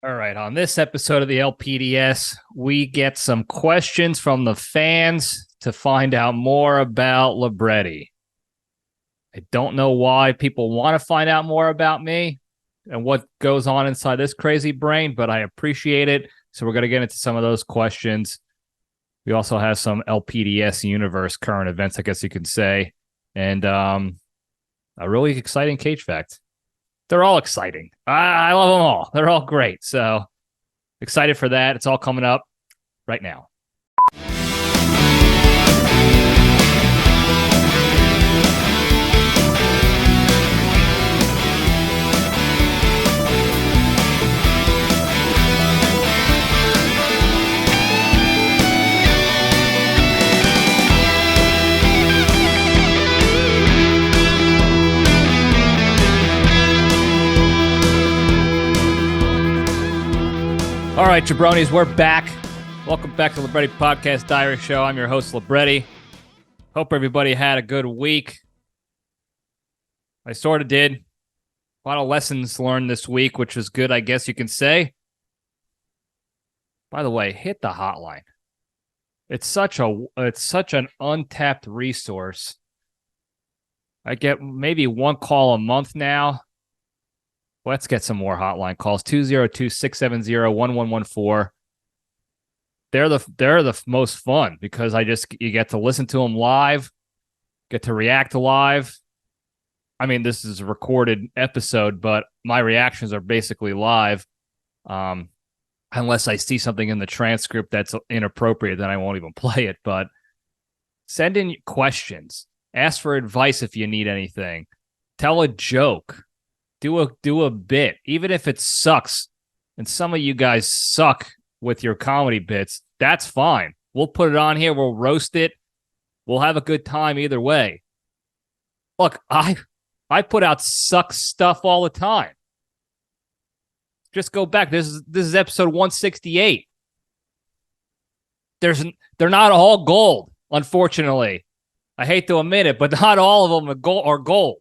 All right, on this episode of the LPDS, we get some questions from the fans to find out more about Libretti. I don't know why people want to find out more about me and what goes on inside this crazy brain, but I appreciate it. So we're going to get into some of those questions. We also have some LPDS universe current events, I guess you could say, and a really exciting Cage fact. They're all exciting. I love them all. They're all great. So excited for that. It's all coming up right now. All right, jabronis, we're back. Welcome back to Libretti Podcast Diary Show. I'm your host, Libretti. Hope everybody had a good week. I sort of did. A lot of lessons learned this week, which was good, I guess you can say. By the way, hit the hotline. It's such an untapped resource. I get maybe one call a month now. Let's get some more hotline calls. 202-670-1114. They're the most fun because you get to listen to them live, get to react live. I mean, this is a recorded episode, but my reactions are basically live. Unless I see something in the transcript that's inappropriate, then I won't even play it. But send in questions. Ask for advice if you need anything. Tell a joke. Do a bit, even if it sucks. And some of you guys suck with your comedy bits. That's fine. We'll put it on here. We'll roast it. We'll have a good time either way. Look, I put out suck stuff all the time. Just go back. This is episode 168. They're not all gold, unfortunately. I hate to admit it, but not all of them are gold.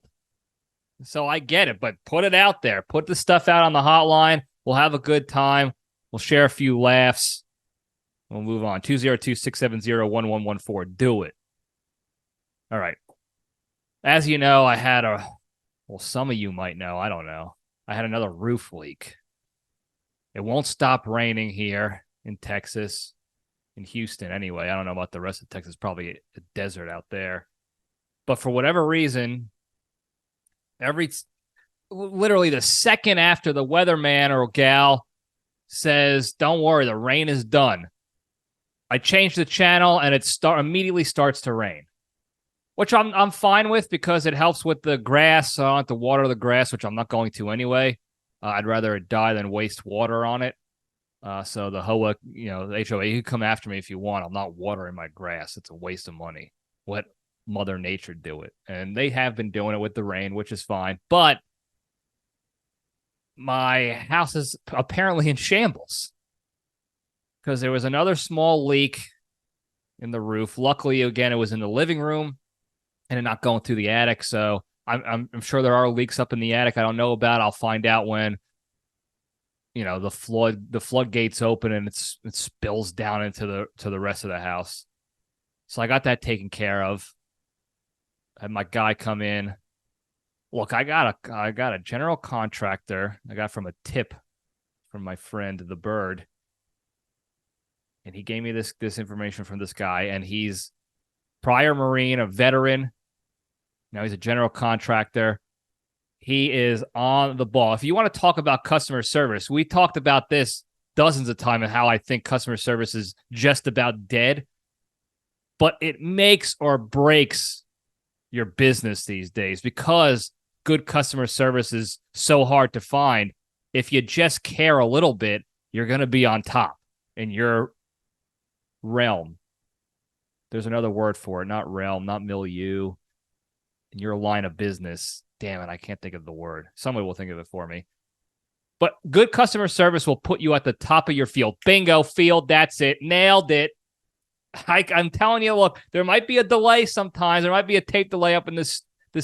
So I get it, but put it out there. Put the stuff out on the hotline. We'll have a good time. We'll share a few laughs. We'll move on. 202-670-1114. Do it. All right. As you know, I had some of you might know. I don't know. I had another roof leak. It won't stop raining here in Texas, in Houston anyway. I don't know about the rest of Texas. Probably a desert out there. But for whatever reason, literally the second after the weatherman or gal says, don't worry, the rain is done, I change the channel and it immediately starts to rain, which I'm fine with because it helps with the grass. So I don't have to water the grass, which I'm not going to anyway. I'd rather it die than waste water on it. So the HOA, the HOA, you can come after me if you want. I'm not watering my grass. It's a waste of money. Let Mother Nature do it. And they have been doing it with the rain, which is fine. But my house is apparently in shambles because there was another small leak in the roof. Luckily, again, it was in the living room and it not going through the attic. So I'm sure there are leaks up in the attic I don't know about. I'll find out when the floodgates open and it spills down into the rest of the house. So I got that taken care of. Had my guy come in. Look, I got a general contractor I got from a tip from my friend the Bird, and he gave me this information from this guy, and he's prior Marine, a veteran. Now he's a general contractor. He is on the ball. If you want to talk about customer service, we talked about this dozens of times and how I think customer service is just about dead, but it makes or breaks your business these days because good customer service is so hard to find. If you just care a little bit, you're going to be on top in your realm. There's another word for it, not realm, not milieu. In your line of business. Damn it, I can't think of the word. Somebody will think of it for me. But good customer service will put you at the top of your field. Bingo, field, that's it. Nailed it. I'm telling you, look, there might be a delay sometimes. There might be a tape delay up in this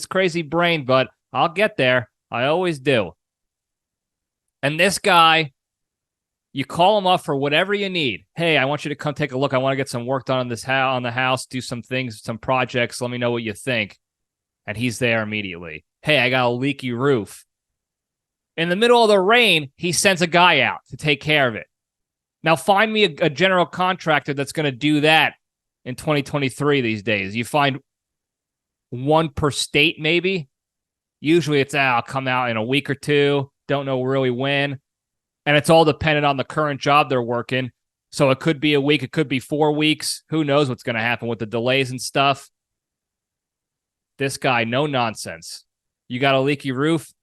crazy brain, but I'll get there. I always do. And this guy You call him up for whatever you need. Hey, I want you to come take a look. I want to get some work done on on the house, do some things, some projects. Let me know what you think. And he's there immediately. Hey, I got a leaky roof. In the middle of the rain, he sends a guy out to take care of it. Now, find me a general contractor that's going to do that in 2023 these days. You find one per state, maybe. Usually it's, I'll come out in a week or two. Don't know really when. And it's all dependent on the current job they're working. So it could be a week. It could be 4 weeks. Who knows what's going to happen with the delays and stuff. This guy, no nonsense. You got a leaky roof?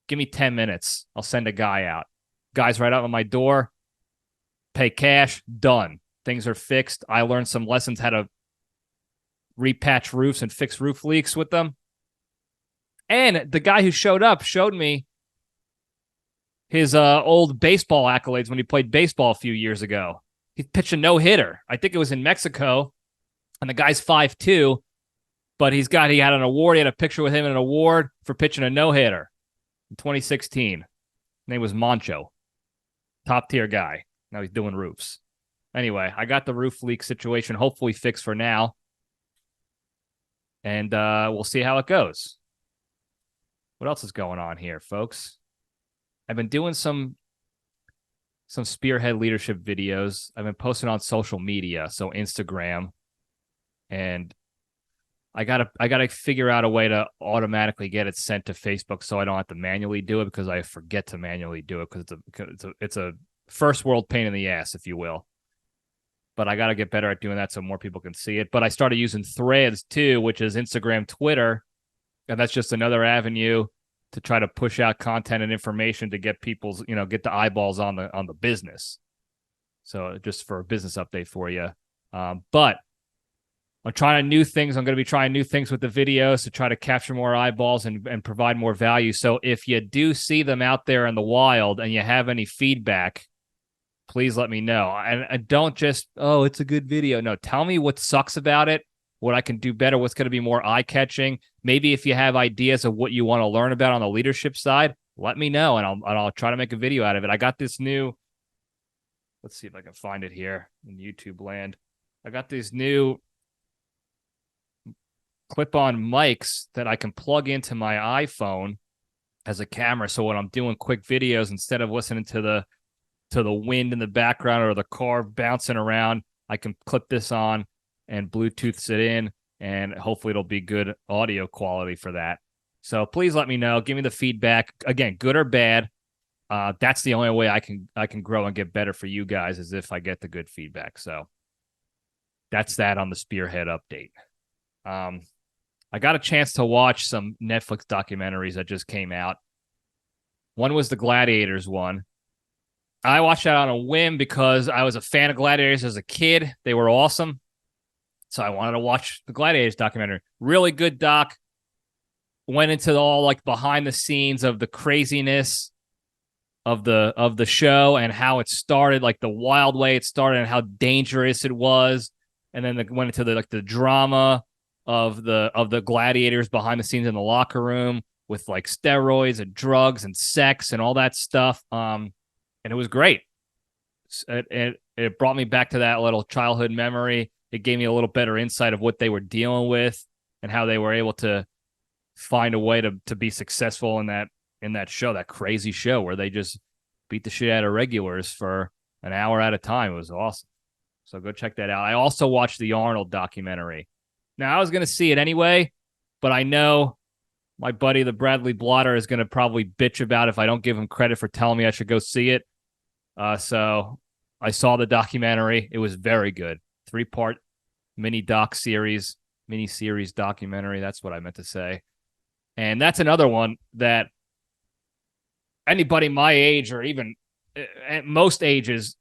Give me 10 minutes. I'll send a guy out. Guy's right out on my door. Pay cash. Done. Things are fixed. I learned some lessons how to repatch roofs and fix roof leaks with them. And the guy who showed up showed me his old baseball accolades when he played baseball a few years ago. He pitched a no-hitter. I think it was in Mexico, and the guy's 5'2", but he had an award. He had a picture with him and an award for pitching a no-hitter in 2016. His name was Moncho. Top-tier guy. Now he's doing roofs. Anyway, I got the roof leak situation hopefully fixed for now, and we'll see how it goes. What else is going on here, folks? I've been doing some spearhead leadership videos. I've been posting on social media, so Instagram, and I gotta figure out a way to automatically get it sent to Facebook so I don't have to manually do it, because I forget to manually do it because it's a first world pain in the ass, if you will. But I got to get better at doing that so more people can see it. But I started using Threads too, which is Instagram, Twitter, and that's just another avenue to try to push out content and information to get people's, get the eyeballs on the business. So just for a business update for you. But I'm trying new things. I'm going to be trying new things with the videos to try to capture more eyeballs and provide more value. So if you do see them out there in the wild and you have any feedback, please let me know. And don't just, oh, it's a good video. No, tell me what sucks about it, what I can do better, what's going to be more eye-catching. Maybe if you have ideas of what you want to learn about on the leadership side, let me know, and I'll try to make a video out of it. I got this new, let's see if I can find it here in YouTube land. I got these new clip-on mics that I can plug into my iPhone as a camera. So when I'm doing quick videos, instead of listening to the wind in the background or the car bouncing around, I can clip this on and Bluetooth it in, and hopefully it'll be good audio quality for that. So please let me know. Give me the feedback. Again, good or bad. That's the only way I can grow and get better for you guys, is if I get the good feedback. So that's that on the Spearhead update. I got a chance to watch some Netflix documentaries that just came out. One was the Gladiators one. I watched that on a whim because I was a fan of Gladiators as a kid. They were awesome. So I wanted to watch the Gladiators documentary. Really good doc. Went into all behind the scenes of the craziness of the show and how it started, the wild way it started and how dangerous it was. And then went into the drama of the gladiators behind the scenes in the locker room with steroids and drugs and sex and all that stuff. And it was great. It brought me back to that little childhood memory. It gave me a little better insight of what they were dealing with and how they were able to find a way to be successful in that show, that crazy show where they just beat the shit out of regulars for an hour at a time. It was awesome. So go check that out. I also watched the Arnold documentary. Now, I was going to see it anyway, but I know my buddy, the Bradley Blotter, is going to probably bitch about if I don't give him credit for telling me I should go see it. So I saw the documentary. It was very good. 3-part mini series documentary. That's what I meant to say. And that's another one that anybody my age, or even at most ages,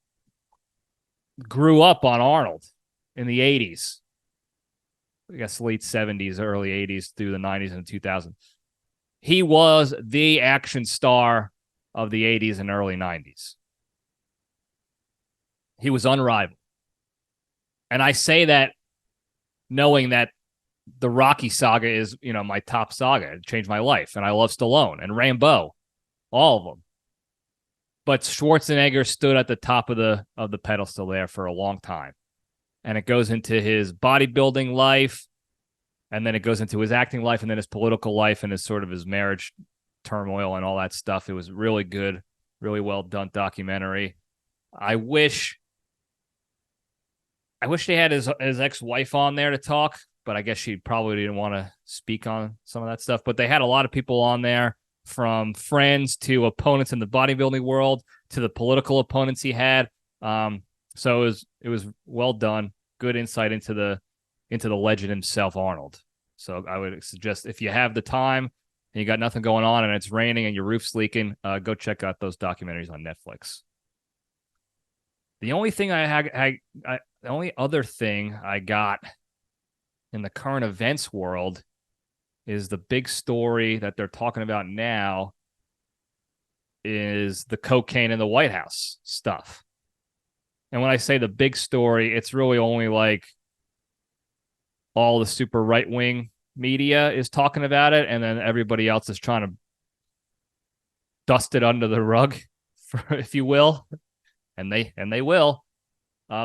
grew up on Arnold in the 80s. I guess late 70s, early 80s through the 90s and 2000s. He was the action star of the 80s and early 90s. He was unrivaled. And I say that knowing that the Rocky saga is, my top saga. It changed my life. And I love Stallone and Rambo, all of them. But Schwarzenegger stood at the top of the pedestal there for a long time. And it goes into his bodybuilding life, and then it goes into his acting life, and then his political life, and his sort of his marriage turmoil and all that stuff. It was really good, really well done documentary. I wish they had his ex-wife on there to talk, but I guess she probably didn't want to speak on some of that stuff. But they had a lot of people on there, from friends to opponents in the bodybuilding world to the political opponents he had. So it was well done. Good insight into the legend himself, Arnold. So I would suggest, if you have the time and you got nothing going on and it's raining and your roof's leaking, go check out those documentaries on Netflix. The only thing the only other thing I got in the current events world is the big story that they're talking about now is the cocaine in the White House stuff. And when I say the big story, it's really only like all the super right-wing media is talking about it, and then everybody else is trying to dust it under the rug, if you will. And they will,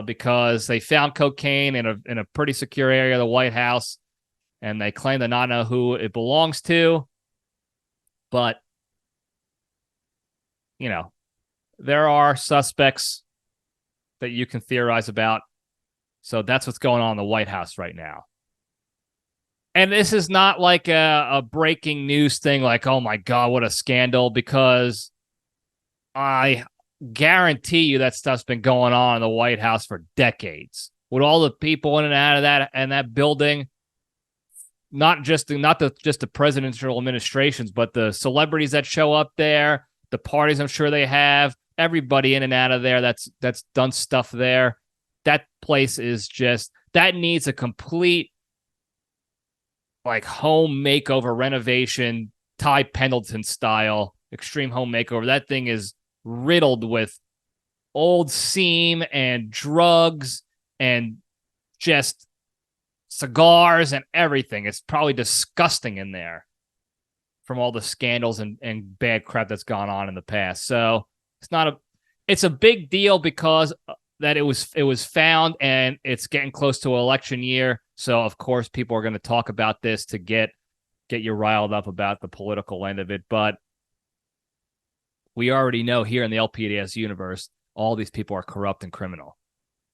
because they found cocaine in a pretty secure area of the White House, and they claim to not know who it belongs to. But, you know, there are suspects that you can theorize about. So that's what's going on in the White House right now. And this is not like a breaking news thing like, oh my God, what a scandal, because I guarantee you that stuff's been going on in the White House for decades, with all the people in and out of that building. Not just the presidential administrations, but the celebrities that show up there, the parties I'm sure they have, everybody in and out of there that's done stuff there. That place is just, that needs a complete like home makeover, renovation, Ty Pendleton style, extreme home makeover. That thing is riddled with old seam and drugs and just cigars and everything. It's probably disgusting in there from all the scandals and bad crap that's gone on in the past. So it's a big deal because that it was found, and it's getting close to election year. So of course people are going to talk about this to get you riled up about the political end of it. But we already know here in the LPDS universe, all these people are corrupt and criminal.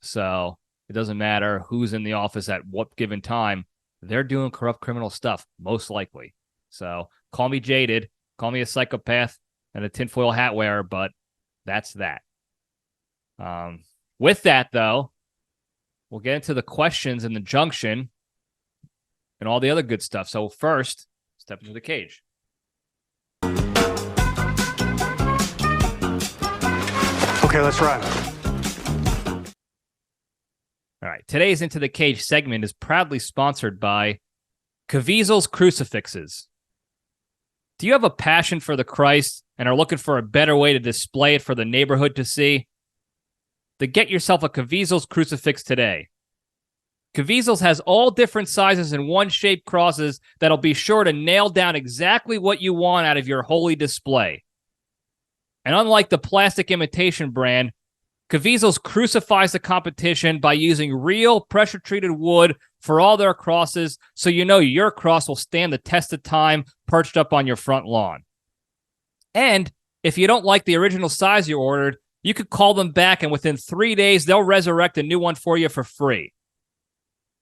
So it doesn't matter who's in the office at what given time. They're doing corrupt criminal stuff, most likely. So call me jaded, call me a psychopath and a tinfoil hat wearer, but that's that. With that, though, we'll get into the questions and the junction and all the other good stuff. So first, step into the cage. Okay, let's run. All right. Today's Into the Cage segment is proudly sponsored by Caviezel's Crucifixes. Do you have a passion for the Christ and are looking for a better way to display it for the neighborhood to see? Then get yourself a Caviezel's Crucifix today. Caviezel's has all different sizes and one-shaped crosses that'll be sure to nail down exactly what you want out of your holy display. And unlike the plastic imitation brand, Caviezel's crucifies the competition by using real pressure-treated wood for all their crosses, so you know your cross will stand the test of time perched up on your front lawn. And if you don't like the original size you ordered, you could call them back, and within 3 days, they'll resurrect a new one for you for free.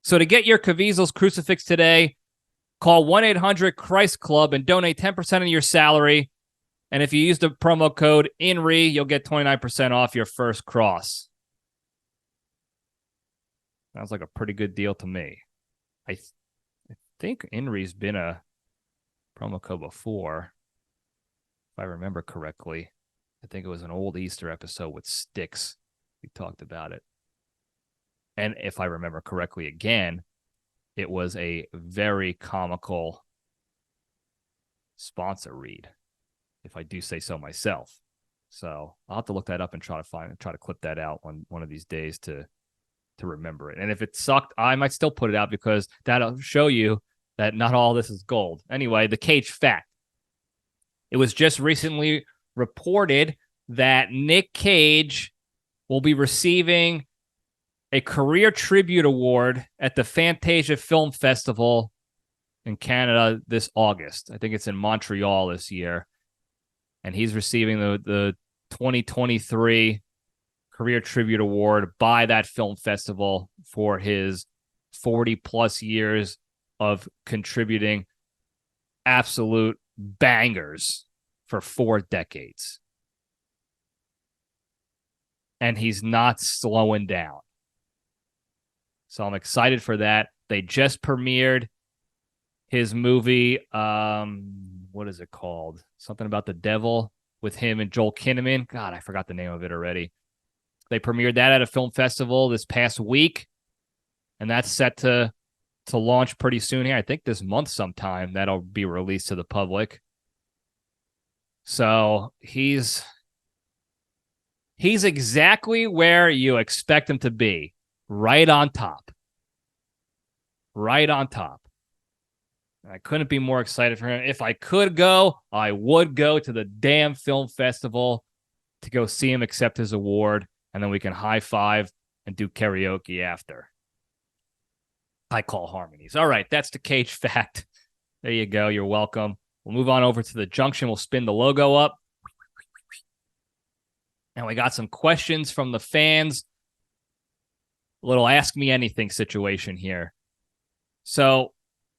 So to get your Caviezel's Crucifix today, call 1-800-CHRIST-CLUB and donate 10% of your salary. And if you use the promo code INRI, you'll get 29% off your first cross. Sounds like a pretty good deal to me. I think INRI's been a promo code before, if I remember correctly. I think it was an old Easter episode with Styx. We talked about it. And if I remember correctly again, it was a very comical sponsor read, if I do say so myself. So I'll have to look that up and try to clip that out on one of these days to remember it. And if it sucked, I might still put it out because that'll show you that not all this is gold. Anyway, the Cage fact. It was just recently reported that Nic Cage will be receiving a career tribute award at the Fantasia Film Festival in Canada this August. I think it's in Montreal this year. And he's receiving the 2023 Career Tribute Award by that film festival for his 40 plus years of contributing absolute bangers for 4 decades. And he's not slowing down. So I'm excited for that. They just premiered his movie, what is it called? Something about the devil with him and Joel Kinnaman. God, I forgot the name of it already. They premiered that at a film festival this past week, and that's set to launch pretty soon here. I think this month sometime that'll be released to the public. So he's exactly where you expect him to be, right on top. Right on top. I couldn't be more excited for him. If I could go, I would go to the damn film festival to go see him accept his award, and then we can high five and do karaoke after. I call harmonies. All right, that's the Cage fact. There you go. You're welcome. We'll move on over to the junction. We'll spin the logo up. And we got some questions from the fans. A little ask me anything situation here. So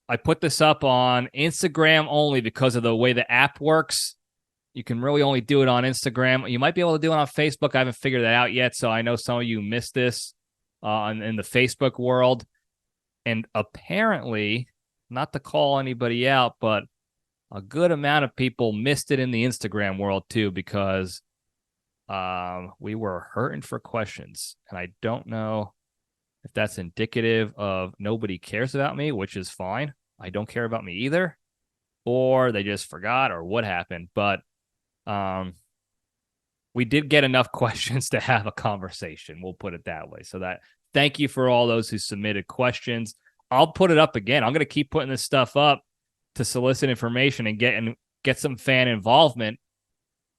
I put this up on Instagram only because of the way the app works. You can really only do it on Instagram. You might be able to do it on Facebook. I haven't figured that out yet, so I know some of you missed this in the Facebook world. And apparently, not to call anybody out, but a good amount of people missed it in the Instagram world too, because we were hurting for questions. And I don't know if that's indicative of nobody cares about me, which is fine. I don't care about me either, or they just forgot, or what happened. But we did get enough questions to have a conversation. We'll put it that way. So that thank you for all those who submitted questions. I'll put it up again. I'm going to keep putting this stuff up to solicit information and get some fan involvement,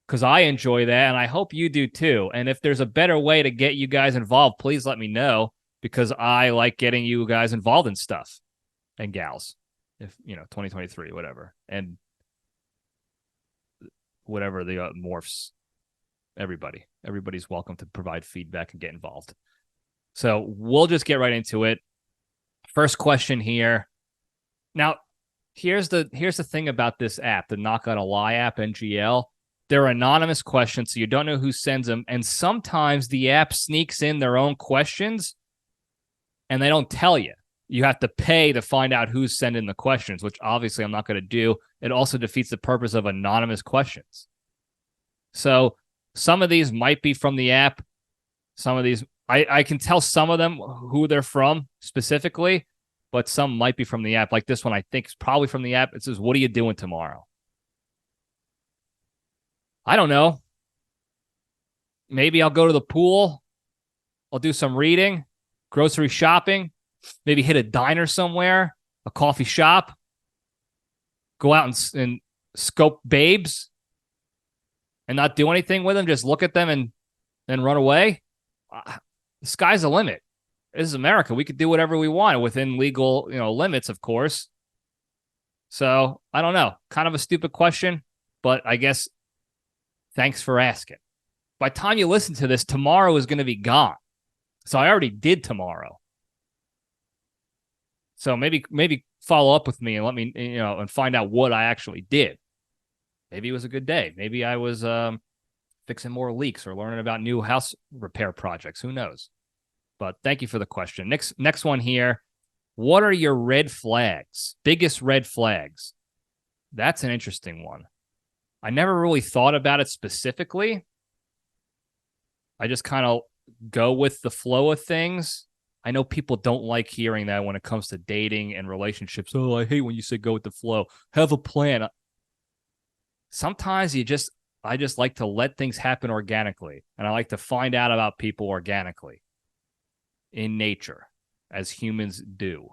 because I enjoy that, and I hope you do too. And if there's a better way to get you guys involved, please let me know, because I like getting you guys involved in stuff, and gals, if 2023, whatever, and whatever the morphs. Everybody's welcome to provide feedback and get involved. So we'll just get right into it. First question here. Now, here's the thing about this app, the Not Gonna Lie app, NGL. They're anonymous questions, so you don't know who sends them. And sometimes the app sneaks in their own questions, and they don't tell you. You have to pay to find out who's sending the questions, which obviously I'm not going to do. It also defeats the purpose of anonymous questions. So some of these might be from the app. Some of these, I can tell some of them who they're from specifically, but some might be from the app. Like this one, I think is probably from the app. It says, "What are you doing tomorrow?" I don't know. Maybe I'll go to the pool. I'll do some reading, grocery shopping, maybe hit a diner somewhere, a coffee shop, go out and scope babes and not do anything with them, just look at them and then run away. The sky's the limit. This is America. We could do whatever we want within legal, limits, of course. So I don't know. Kind of a stupid question, but I guess thanks for asking. By the time you listen to this, tomorrow is going to be gone. So I already did tomorrow. So maybe follow up with me and let me, and find out what I actually did. Maybe it was a good day. Maybe I was fixing more leaks or learning about new house repair projects. Who knows? But thank you for the question. Next one here. What are your red flags? Biggest red flags? That's an interesting one. I never really thought about it specifically. I just kind of go with the flow of things. I know people don't like hearing that when it comes to dating and relationships. Oh, I hate when you say go with the flow. Have a plan. Sometimes I just like to let things happen organically, and I like to find out about people organically in nature, as humans do.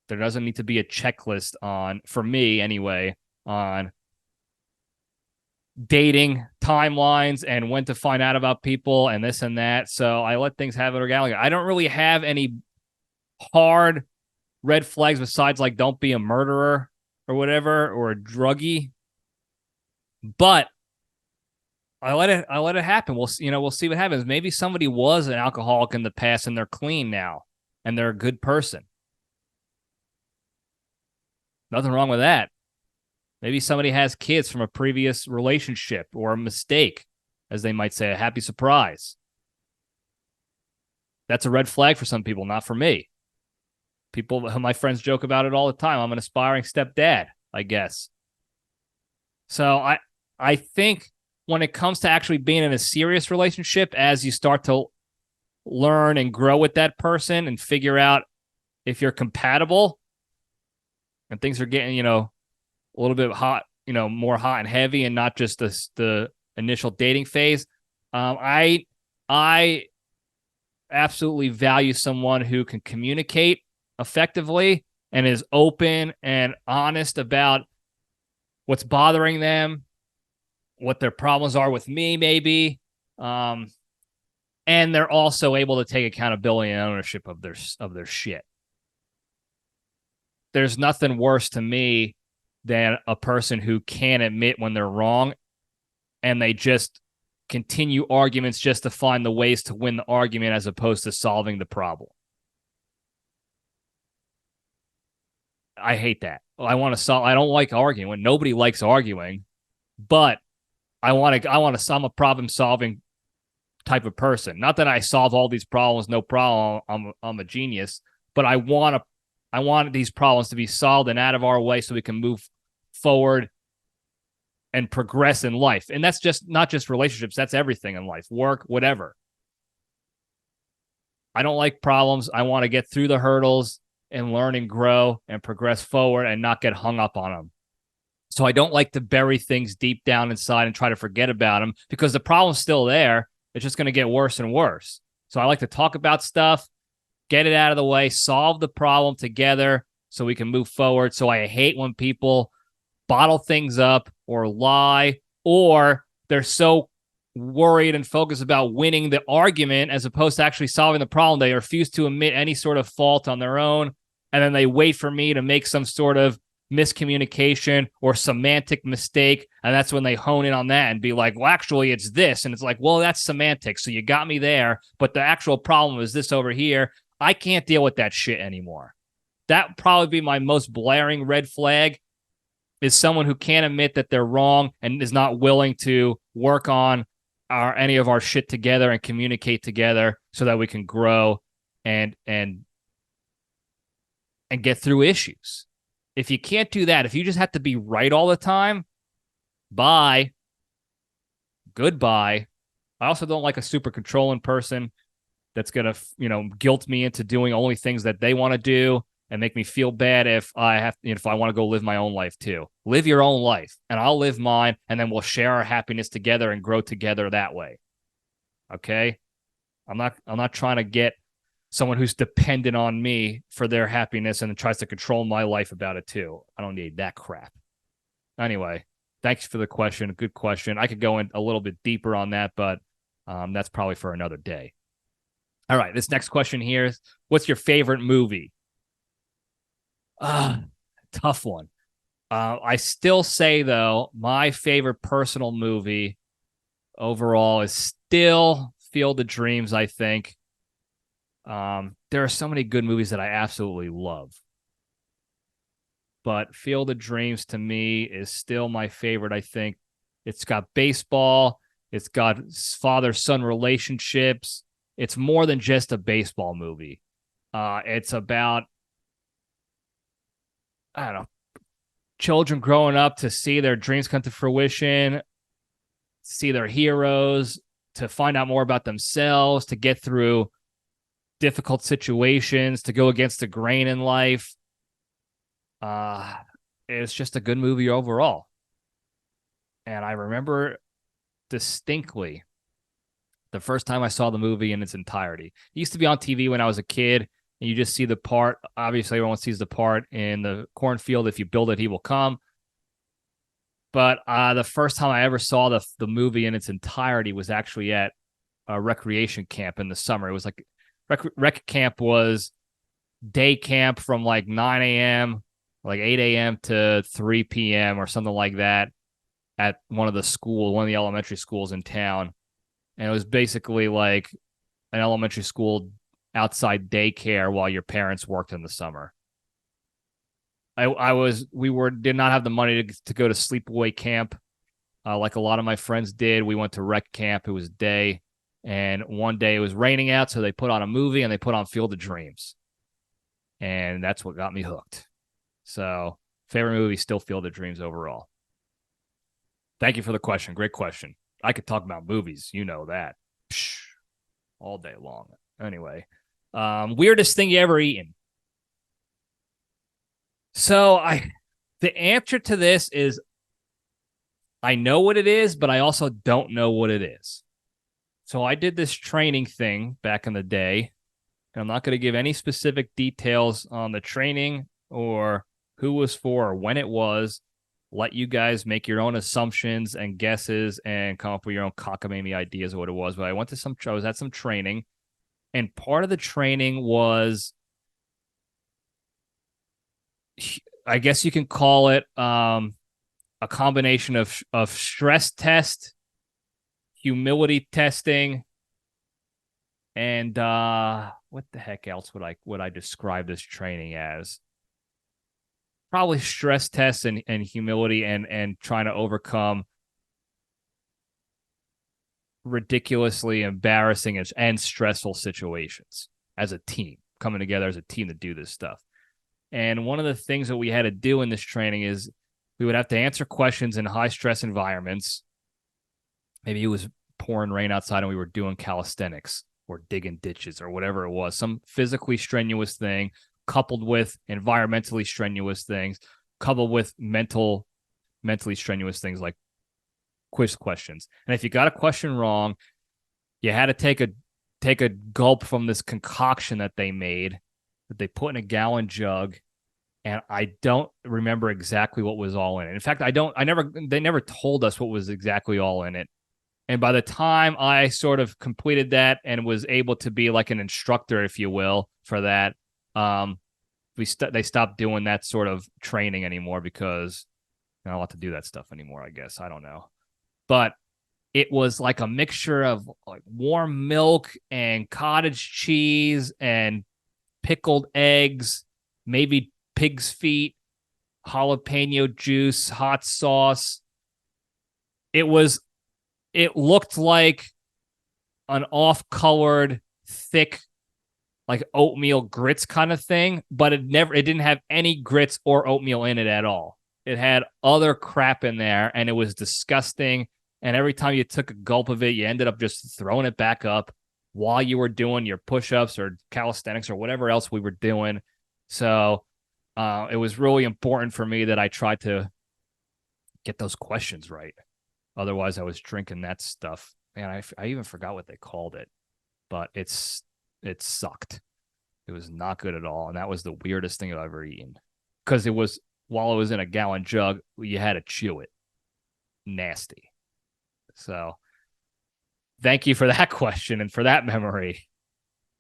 There doesn't need to be a checklist for me anyway, on dating timelines and when to find out about people and this and that. So I let things have it organically. I don't really have any hard red flags besides like don't be a murderer or whatever or a druggie. But I let it happen. We'll see what happens. Maybe somebody was an alcoholic in the past and they're clean now and they're a good person. Nothing wrong with that. Maybe somebody has kids from a previous relationship or a mistake, as they might say, a happy surprise. That's a red flag for some people, not for me. My friends joke about it all the time. I'm an aspiring stepdad, I guess. So I think when it comes to actually being in a serious relationship, as you start to learn and grow with that person and figure out if you're compatible and things are getting, a little bit hot, more hot and heavy and not just the initial dating phase. I absolutely value someone who can communicate effectively and is open and honest about what's bothering them, what their problems are with me, maybe. And they're also able to take accountability and ownership of their shit. There's nothing worse to me than a person who can't admit when they're wrong and they just continue arguments just to find the ways to win the argument as opposed to solving the problem. I hate that. I want to solve. I don't like arguing. Nobody likes arguing, but I'm a problem solving type of person. Not that I solve all these problems, no problem. I'm a genius, but I want these problems to be solved and out of our way so we can move forward and progress in life. And that's just not just relationships. That's everything in life, work, whatever. I don't like problems. I want to get through the hurdles and learn and grow and progress forward and not get hung up on them. So I don't like to bury things deep down inside and try to forget about them because the problem's still there. It's just going to get worse and worse. So I like to talk about stuff, get it out of the way, solve the problem together so we can move forward. So I hate when people bottle things up or lie, or they're so worried and focused about winning the argument as opposed to actually solving the problem. They refuse to admit any sort of fault on their own. And then they wait for me to make some sort of miscommunication or semantic mistake. And that's when they hone in on that and be like, well, actually, it's this. And it's like, well, that's semantics. So you got me there. But the actual problem is this over here. I can't deal with that shit anymore. That would probably be my most blaring red flag, is someone who can't admit that they're wrong and is not willing to work on any of our shit together and communicate together so that we can grow and get through issues. If you can't do that, if you just have to be right all the time, bye. Goodbye. I also don't like a super controlling person that's going to, guilt me into doing only things that they want to do and make me feel bad if I want to go live my own life too. Live your own life and I'll live mine, and then we'll share our happiness together and grow together that way. Okay? I'm not trying to get someone who's dependent on me for their happiness and tries to control my life about it too. I don't need that crap. Anyway, thanks for the question. Good question. I could go in a little bit deeper on that, but that's probably for another day. All right, this next question here is, what's your favorite movie? Tough one. I still say, though, my favorite personal movie overall is still Field of Dreams, I think. There are so many good movies that I absolutely love. But Field of Dreams, to me, is still my favorite, I think. It's got baseball. It's got father-son relationships. It's more than just a baseball movie. It's about, I don't know, children growing up to see their dreams come to fruition, see their heroes, to find out more about themselves, to get through difficult situations, to go against the grain in life. It's just a good movie overall. And I remember distinctly the first time I saw the movie in its entirety. It used to be on TV when I was a kid, and you just see the part. Obviously, everyone sees the part in the cornfield. If you build it, he will come. But the first time I ever saw the movie in its entirety was actually at a recreation camp in the summer. It was like rec camp was day camp from like 9 a.m., like 8 a.m. to 3 p.m. or something like that at one of the elementary schools in town. And it was basically like an elementary school outside daycare while your parents worked in the summer. Did not have the money to go to sleepaway camp like a lot of my friends did. We went to rec camp. It was day. And one day it was raining out, so they put on a movie and they put on Field of Dreams. And that's what got me hooked. So, favorite movie, still Field of Dreams overall. Thank you for the question. Great question. I could talk about movies. You know that. All day long. Anyway, weirdest thing you ever eaten? So, the answer to this is I know what it is, but I also don't know what it is. So, I did this training thing back in the day. And I'm not going to give any specific details on the training or who was for or when it was. Let you guys make your own assumptions and guesses and come up with your own cockamamie ideas of what it was. But I was at some training, and part of the training was, I guess you can call it a combination of stress test, humility testing, and what the heck else would I describe this training as? Probably stress tests and humility and trying to overcome ridiculously embarrassing and stressful situations as a team, coming together as a team to do this stuff. And one of the things that we had to do in this training is we would have to answer questions in high stress environments. Maybe it was pouring rain outside and we were doing calisthenics or digging ditches or whatever it was, some physically strenuous thing coupled with environmentally strenuous things, coupled with mentally strenuous things like quiz questions. And if you got a question wrong, you had to take a gulp from this concoction that they made, that they put in a gallon jug. And I don't remember exactly what was all in it. In fact, they never told us what was exactly all in it. And by the time I sort of completed that and was able to be like an instructor, if you will, for that, they stopped doing that sort of training anymore because you're not allowed to do that stuff anymore, I guess. I don't know. But it was like a mixture of like warm milk and cottage cheese and pickled eggs, maybe pig's feet, jalapeno juice, hot sauce. It looked like an off-colored, thick, like oatmeal grits kind of thing, but it didn't have any grits or oatmeal in it at all. It had other crap in there, and it was disgusting. And every time you took a gulp of it, you ended up just throwing it back up while you were doing your push-ups or calisthenics or whatever else we were doing. So it was really important for me that I tried to get those questions right. Otherwise, I was drinking that stuff. And I even forgot what they called it, but it sucked. It was not good at all. And that was the weirdest thing I've ever eaten. Because it was, while it was in a gallon jug, you had to chew it. Nasty. So thank you for that question and for that memory.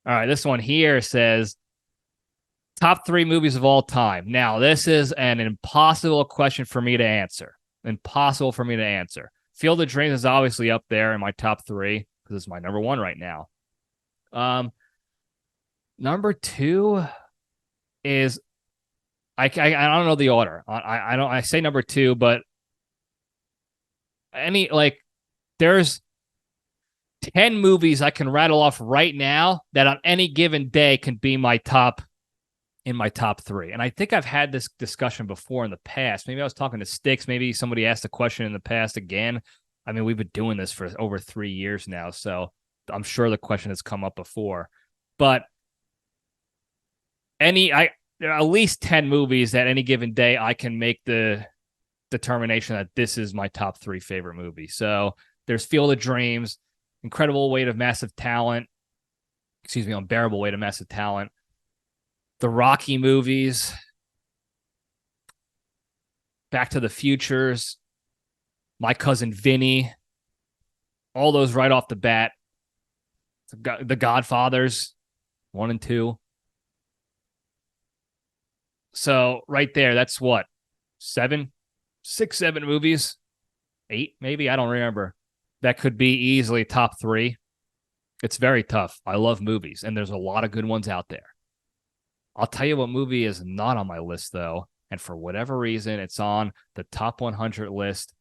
All right, this one here says, top 3 movies of all time. Now, this is an impossible question for me to answer. Impossible for me to answer. Field of Dreams is obviously up there in my top 3 because it's my number 1 right now. Number 2 is I don't know the order. I say number 2, but there's 10 movies I can rattle off right now that on any given day can be in my top 3. And I think I've had this discussion before in the past. Maybe I was talking to Sticks. Maybe somebody asked a question in the past again. I mean, we've been doing this for over 3 years now, so I'm sure the question has come up before. But there are at least 10 movies that any given day I can make the determination that this is my top 3 favorite movie. So there's Field of Dreams, Unbearable Weight of Massive Talent, the Rocky movies, Back to the Futures, My Cousin Vinny, all those right off the bat. The Godfathers, 1 and 2. So right there, that's what? 7 movies? 8, maybe? I don't remember. That could be easily top 3. It's very tough. I love movies, and there's a lot of good ones out there. I'll tell you what movie is not on my list, though, and for whatever reason, it's on the top 100 list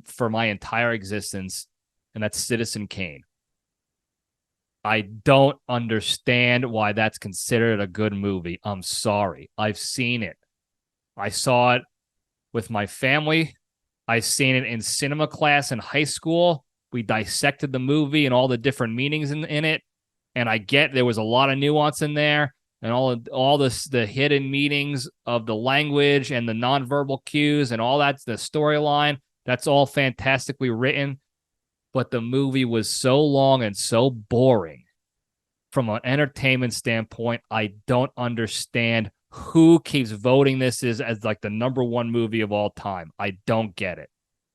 for my entire existence, and that's Citizen Kane. I don't understand why that's considered a good movie. I'm sorry. I've seen it. I saw it with my family. I've seen it in cinema class in high school. We dissected the movie and all the different meanings in it. And I get there was a lot of nuance in there and all this, the hidden meanings of the language and the nonverbal cues and all that's the storyline. That's all fantastically written. But the movie was so long and so boring from an entertainment standpoint. I don't understand who keeps voting this as like the number 1 movie of all time. I don't get it.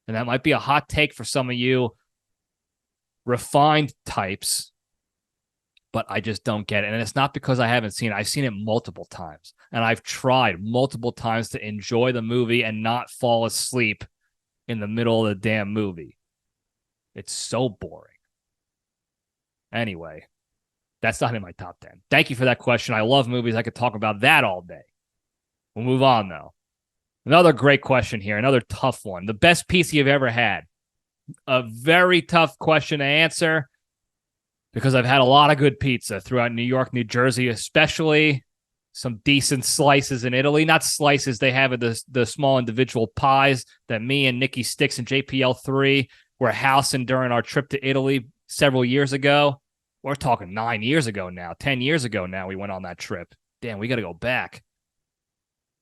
And that might be a hot take for some of you refined types, but I just don't get it. And it's not because I haven't seen it. I've seen it multiple times, and I've tried multiple times to enjoy the movie and not fall asleep in the middle of the damn movie. It's so boring. Anyway, that's not in my top 10. Thank you for that question. I love movies. I could talk about that all day. We'll move on, though. Another great question here. Another tough one. The best pizza you've ever had. A very tough question to answer because I've had a lot of good pizza throughout New York, New Jersey, especially. Some decent slices in Italy. Not slices. They have the small individual pies that me and Nikki Sticks and JPL3 were housing during our trip to Italy several years ago. We're talking 9 years ago now, 10 years ago now we went on that trip. Damn, we got to go back.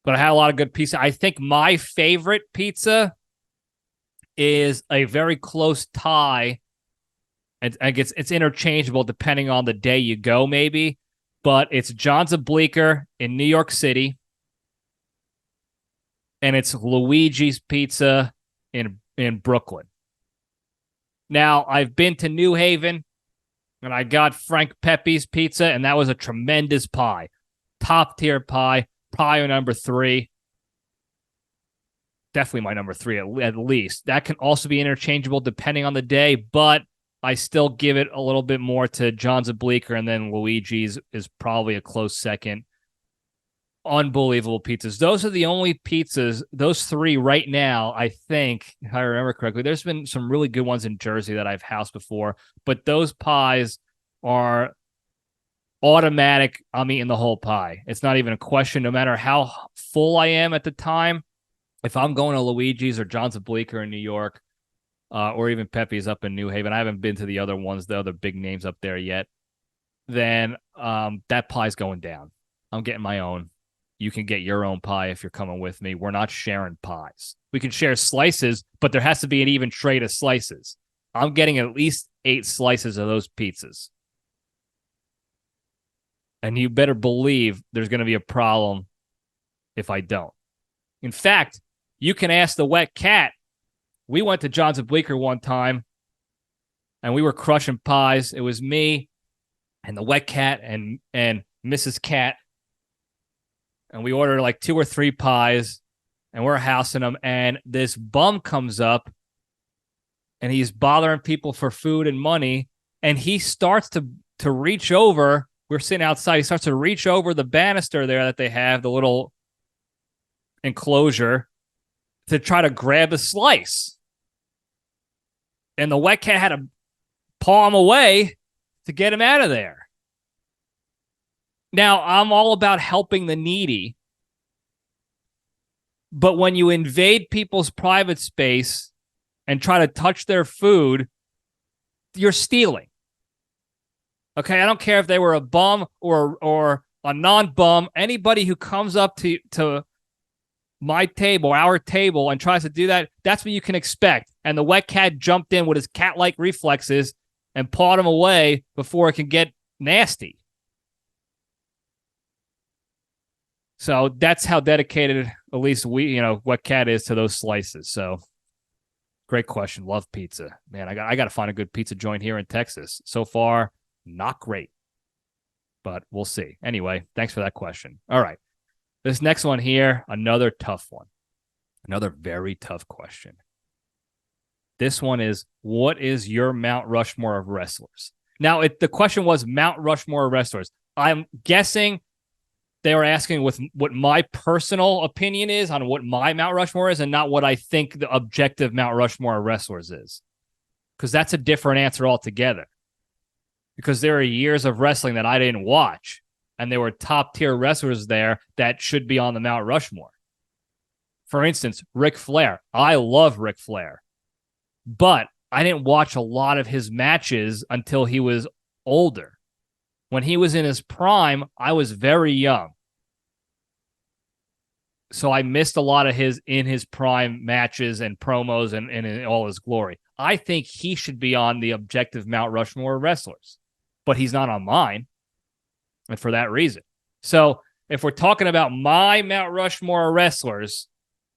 But I had a lot of good pizza. I think my favorite pizza is a very close tie. And I guess it's interchangeable depending on the day you go, maybe. But it's John's of Bleecker in New York City. And it's Luigi's Pizza in Brooklyn. Now, I've been to New Haven, and I got Frank Pepe's Pizza, and that was a tremendous pie. Top-tier pie, probably number 3. Definitely my number 3 at least. That can also be interchangeable depending on the day, but I still give it a little bit more to John's of Bleecker, and then Luigi's is probably a close second. Unbelievable pizzas. Those are the only pizzas, those 3 right now, I think, if I remember correctly. There's been some really good ones in Jersey that I've housed before, but those pies are automatic. I'm eating the whole pie. It's not even a question, no matter how full I am at the time. If I'm going to Luigi's or John's of Bleecker in New York, or even Pepe's up in New Haven, I haven't been to the other ones, the other big names up there yet, then that pie's going down. I'm getting my own. You can get your own pie if you're coming with me. We're not sharing pies. We can share slices, but there has to be an even trade of slices. I'm getting at least 8 slices of those pizzas. And you better believe there's going to be a problem if I don't. In fact, you can ask the Wet Cat. We went to John's of Bleecker one time, and we were crushing pies. It was me and the Wet Cat and Mrs. Cat. And we ordered like 2 or 3 pies, and we're housing them. And this bum comes up, and he's bothering people for food and money. And he starts to reach over. We're sitting outside. He starts to reach over the banister there that they have, the little enclosure, to try to grab a slice. And the Wet Cat had to paw him away to get him out of there. Now, I'm all about helping the needy, but when you invade people's private space and try to touch their food, you're stealing. Okay, I don't care if they were a bum or a non-bum. Anybody who comes up to my table, our table, and tries to do that, that's what you can expect. And the Wet Cat jumped in with his cat-like reflexes and pawed him away before it can get nasty. So that's how dedicated, at least Wet Cat is to those slices. So Great question. Love pizza. Man, I got to find a good pizza joint here in Texas. So far, not great, but we'll see. Anyway, thanks for that question. All right. This next one here, another tough one. Another very tough question. This one is, what is your Mount Rushmore of wrestlers? Now, the question was Mount Rushmore of wrestlers. I'm guessing they were asking with what my personal opinion is on what my Mount Rushmore is and not what I think the objective Mount Rushmore of wrestlers is. Because that's a different answer altogether. Because there are years of wrestling that I didn't watch, and there were top-tier wrestlers there that should be on the Mount Rushmore. For instance, Ric Flair. I love Ric Flair. But I didn't watch a lot of his matches until he was older. When he was in his prime, I was very young. So I missed a lot of his prime matches and promos and in all his glory. I think he should be on the objective Mount Rushmore wrestlers, but he's not on mine. And for that reason. So if we're talking about my Mount Rushmore wrestlers,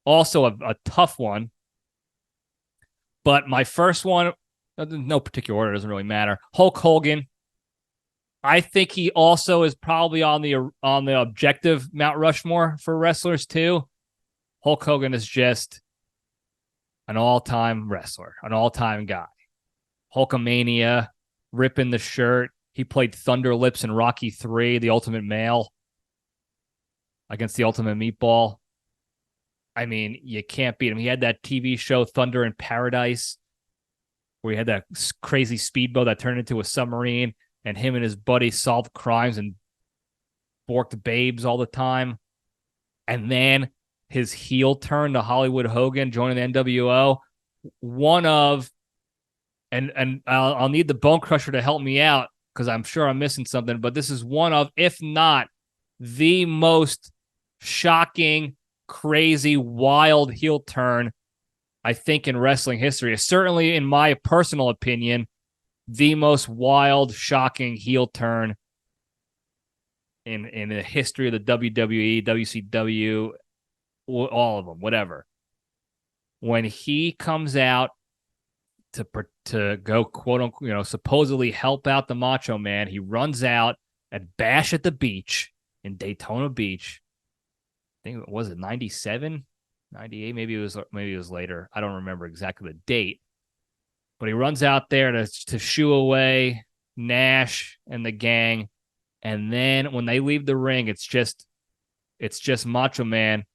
also a tough one. But my first one, no particular order, doesn't really matter. Hulk Hogan. I think he also is probably on the objective Mount Rushmore for wrestlers too. Hulk Hogan is just an all-time wrestler, an all-time guy. Hulkamania, ripping the shirt. He played Thunder Lips in Rocky III, the Ultimate Male, against the Ultimate Meatball. I mean, you can't beat him. He had that TV show Thunder in Paradise, where he had that crazy speedboat that turned into a submarine, and him and his buddy solved crimes and borked babes all the time. And then his heel turn to Hollywood Hogan, joining the NWO. One of, and I'll need the Bone Crusher to help me out because I'm sure I'm missing something, but this is one of, if not the most shocking, crazy, wild heel turn, I think, in wrestling history. Certainly, in my personal opinion, the most wild, shocking heel turn in the history of the WWE, WCW, all of them, whatever. When he comes out to go, quote unquote, supposedly help out the Macho Man, he runs out at Bash at the Beach in Daytona Beach. I think, was it 97, 98? Maybe it was later. I don't remember exactly the date. But he runs out there to shoo away Nash and the gang. And then when they leave the ring, it's just Macho Man.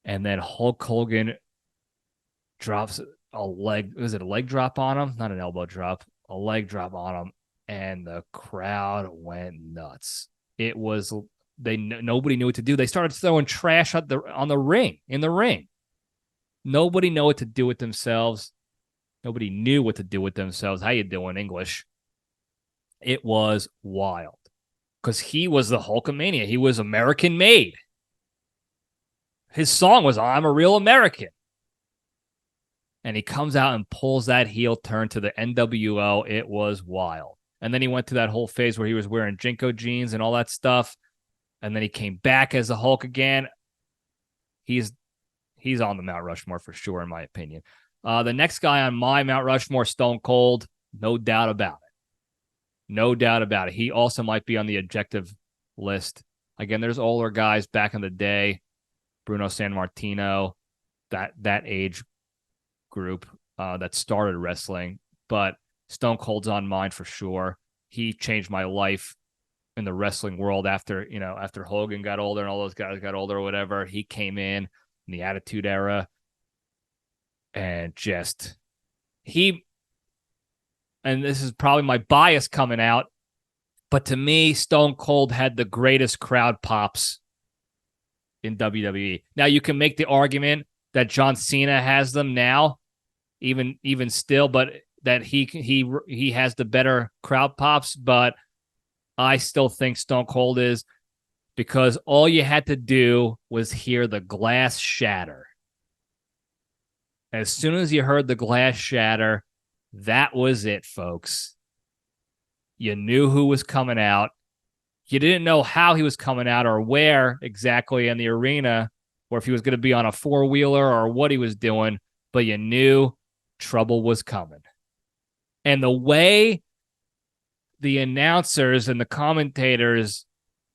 And then Hulk Hogan drops a leg. Was it a leg drop on him? Not an elbow drop. A leg drop on him. And the crowd went nuts. It was, nobody knew what to do. They started throwing trash in the ring. Nobody knew what to do with themselves. Nobody knew what to do with themselves. How you doing, English? It was wild. Because he was the Hulkamania. He was American made. His song was I'm a Real American. And he comes out and pulls that heel turn to the NWO. It was wild. And then he went to that whole phase where he was wearing Jinko jeans and all that stuff. And then he came back as the Hulk again. He's on the Mount Rushmore for sure, in my opinion. The next guy on my Mount Rushmore, Stone Cold, no doubt about it. No doubt about it. He also might be on the objective list. Again, there's older guys back in the day, Bruno Sammartino, that age group that started wrestling. But Stone Cold's on mine for sure. He changed my life in the wrestling world after Hogan got older and all those guys got older or whatever. He came in the Attitude Era. And and this is probably my bias coming out, but to me, Stone Cold had the greatest crowd pops in WWE. Now, you can make the argument that John Cena has them now, even still, but that he has the better crowd pops, but I still think Stone Cold is, because all you had to do was hear the glass shatter. As soon as you heard the glass shatter, that was it, folks. You knew who was coming out. You didn't know how he was coming out or where exactly in the arena, or if he was going to be on a four-wheeler or what he was doing, but you knew trouble was coming. And the way the announcers and the commentators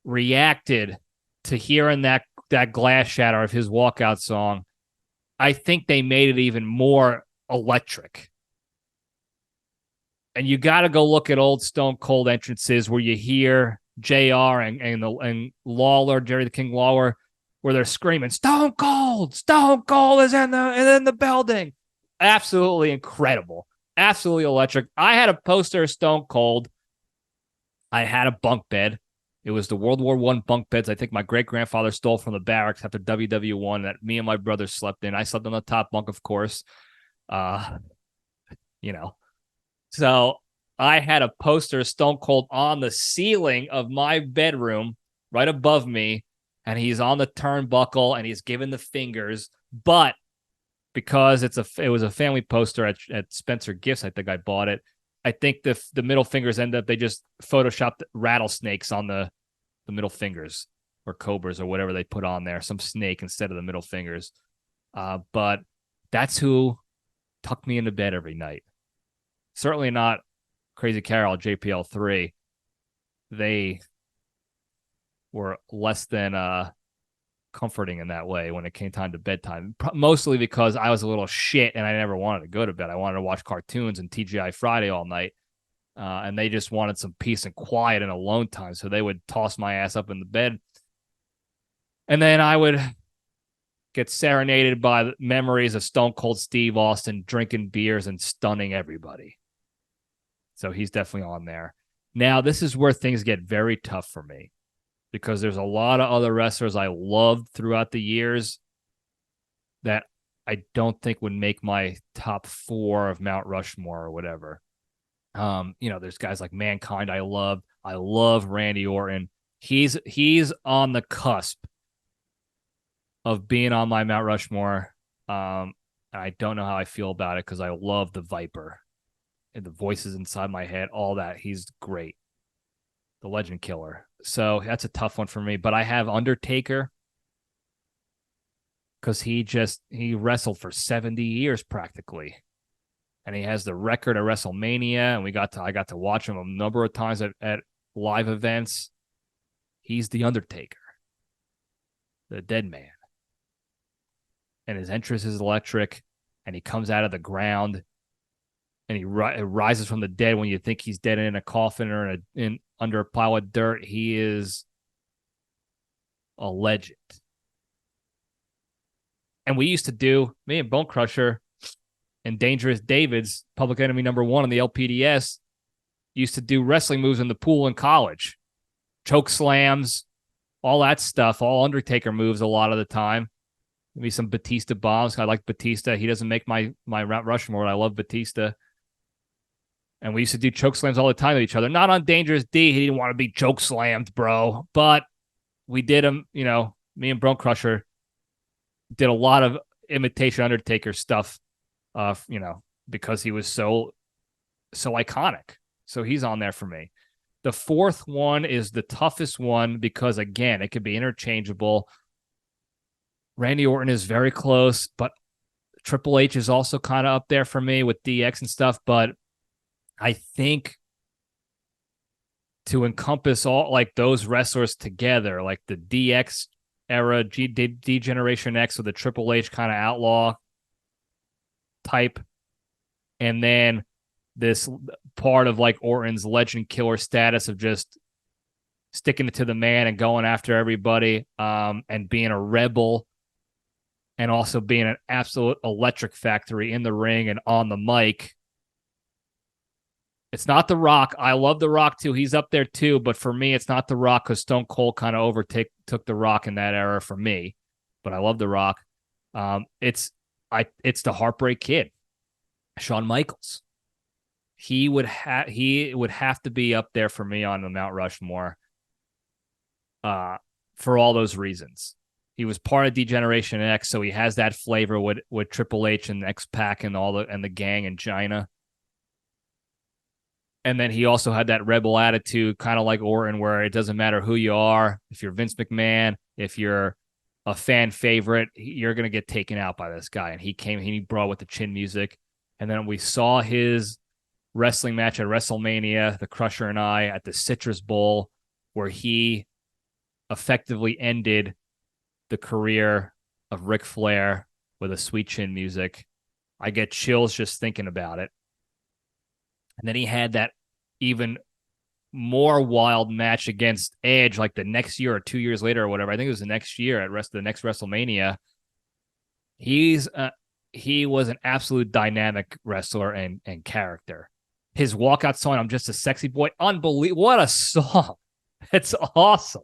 reacted to hearing that glass shatter of his walkout song, I think they made it even more electric. And you got to go look at old Stone Cold entrances where you hear JR and Lawler, Jerry the King Lawler, where they're screaming, Stone Cold is in the building. Absolutely incredible. Absolutely electric. I had a poster of Stone Cold. I had a bunk bed. It was the World War I bunk beds I think my great-grandfather stole from the barracks after WW1 that me and my brother slept in. I slept on the top bunk, of course. So I had a poster of Stone Cold on the ceiling of my bedroom right above me, and he's on the turnbuckle, and he's giving the fingers. But because it was a family poster at Spencer Gifts, I think I bought it. I think the middle fingers they just photoshopped rattlesnakes on the middle fingers or cobras or whatever they put on there, some snake instead of the middle fingers. But that's who tucked me into bed every night. Certainly not Crazy Carol, JPL3. They were less than comforting in that way when it came time to bedtime, mostly because I was a little shit and I never wanted to go to bed. I wanted to watch cartoons and TGI Friday all night, and they just wanted some peace and quiet and alone time, so they would toss my ass up in the bed, and then I would get serenaded by memories of Stone Cold Steve Austin drinking beers and stunning everybody. So he's definitely on there. Now, this is where things get very tough for me, because there's a lot of other wrestlers I loved throughout the years that I don't think would make my top 4 of Mount Rushmore or whatever. There's guys like Mankind I love. I love Randy Orton. He's on the cusp of being on my Mount Rushmore. I don't know how I feel about it because I love the Viper and the voices inside my head, all that. He's great. The Legend Killer. So that's a tough one for me. But I have Undertaker because he wrestled for 70 years practically. And he has the record at WrestleMania, and I got to watch him a number of times at live events. He's the Undertaker, the dead man. And his entrance is electric, and he comes out of the ground, and he rises from the dead when you think he's dead in a coffin or under a pile of dirt. He is a legend. And we used to do, me and Bone Crusher and Dangerous David's Public Enemy #1 on the LPDS, used to do wrestling moves in the pool in college. Choke slams, all that stuff, all Undertaker moves a lot of the time. Maybe some Batista bombs. I like Batista. He doesn't make my Mount Rushmore. I love Batista. And we used to do choke slams all the time with each other. Not on Dangerous D. He didn't want to be choke slammed, bro. But we did him, me and Bone Crusher did a lot of imitation Undertaker stuff, because he was so iconic. So he's on there for me. The 4th one is the toughest one because, again, it could be interchangeable. Randy Orton is very close, but Triple H is also kind of up there for me with DX and stuff. But I think to encompass all like those wrestlers together, like the DX era, D Generation X with the Triple H kind of outlaw type, and then this part of like Orton's Legend Killer status of just sticking it to the man and going after everybody, and being a rebel, and also being an absolute electric factory in the ring and on the mic. It's not The Rock. I love The Rock too. He's up there too. But for me, it's not The Rock because Stone Cold kind of took The Rock in that era for me. But I love The Rock. It's the Heartbreak Kid, Shawn Michaels. He would have to be up there for me on the Mount Rushmore. For all those reasons. He was part of D-Generation X, so he has that flavor with Triple H and X-Pac and the gang in China. And then he also had that rebel attitude, kind of like Orton, where it doesn't matter who you are. If you're Vince McMahon, if you're a fan favorite. You're going to get taken out by this guy. And he brought with the chin music. And then we saw his wrestling match at WrestleMania, the Crusher and I, at the Citrus Bowl, where he effectively ended the career of Ric Flair with a sweet chin music. I get chills just thinking about it. And then he had that even more wild match against Edge like the next year or 2 years later or whatever. I think it was the next year at the next WrestleMania. He was an absolute dynamic wrestler and character. His walkout song, I'm Just a Sexy Boy, unbelievable. What a song. It's awesome.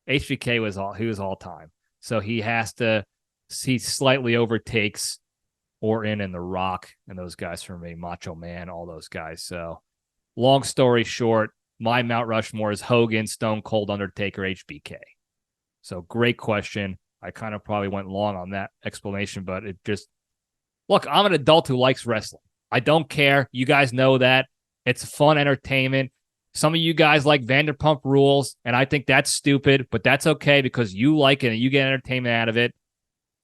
HBK was all time. So he slightly overtakes Orton and The Rock and those guys for me, Macho Man, all those guys. So long story short, my Mount Rushmore is Hogan, Stone Cold, Undertaker, HBK. So great question. I kind of probably went long on that explanation, but it just, look, I'm an adult who likes wrestling. I don't care. You guys know that. It's fun entertainment. Some of you guys like Vanderpump Rules, and I think that's stupid, but that's okay because you like it and you get entertainment out of it.